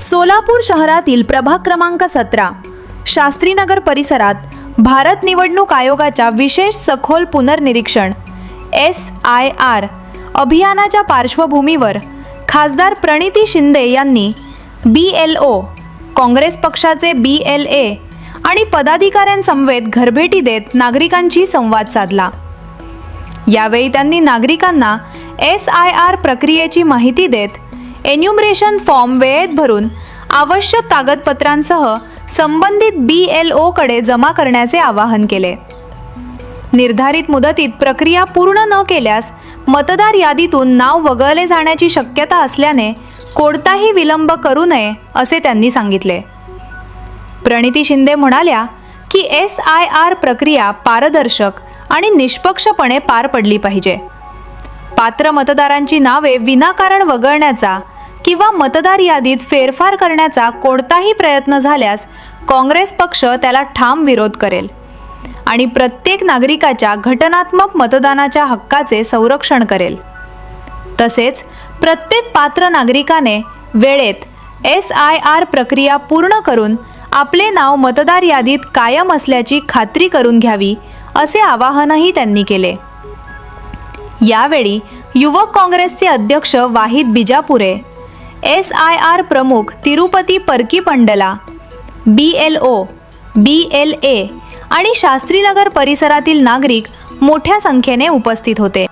सोलापूर शहरातील प्रभाग क्रमांक 17 शास्त्रीनगर परिसरात भारत निवडणूक आयोगाच्या विशेष सखोल पुनर्निरीक्षण SIR अभियानाच्या पार्श्वभूमीवर खासदार प्रणिती शिंदे यांनी BLO, काँग्रेस पक्षाचे BLA आणि पदाधिकाऱ्यांसमवेत घरभेटी देत नागरिकांशी संवाद साधला। यावेळी त्यांनी नागरिकांना SIR प्रक्रियेची माहिती देत एन्युमरेशन फॉर्म वेळेत भरून आवश्यक कागदपत्रांसह संबंधित BLO कडे जमा करण्याचे आवाहन केले। निर्धारित मुदतीत प्रक्रिया पूर्ण न केल्यास मतदार यादीतून नाव वगळले जाण्याची शक्यता असल्याने कोणताही विलंब करू नये असे त्यांनी सांगितले। प्रणिती शिंदे म्हणाल्या की SIR प्रक्रिया पारदर्शक आणि निष्पक्षपणे पार पडली पाहिजे। पात्र मतदारांची नावे विनाकारण वगळण्याचा किंवा मतदार यादीत फेरफार करण्याचा कोणताही प्रयत्न झाल्यास काँग्रेस पक्ष त्याला ठाम विरोध करेल आणि प्रत्येक नागरिकाच्या घटनात्मक मतदानाच्या हक्काचे संरक्षण करेल। तसेच प्रत्येक पात्र नागरिकाने वेळेत SIR प्रक्रिया पूर्ण करून आपले नाव मतदार यादीत कायम असल्याची खात्री करून घ्यावी असे आवाहनही त्यांनी केले। यावेळी युवक काँग्रेसचे अध्यक्ष वाहिद बिजापुरे, SIR प्रमुख तिरुपती परकीपंडला, BLO, BLA आणि शास्त्रीनगर परिसरातील नागरिक मोठ्या संख्येने उपस्थित होते।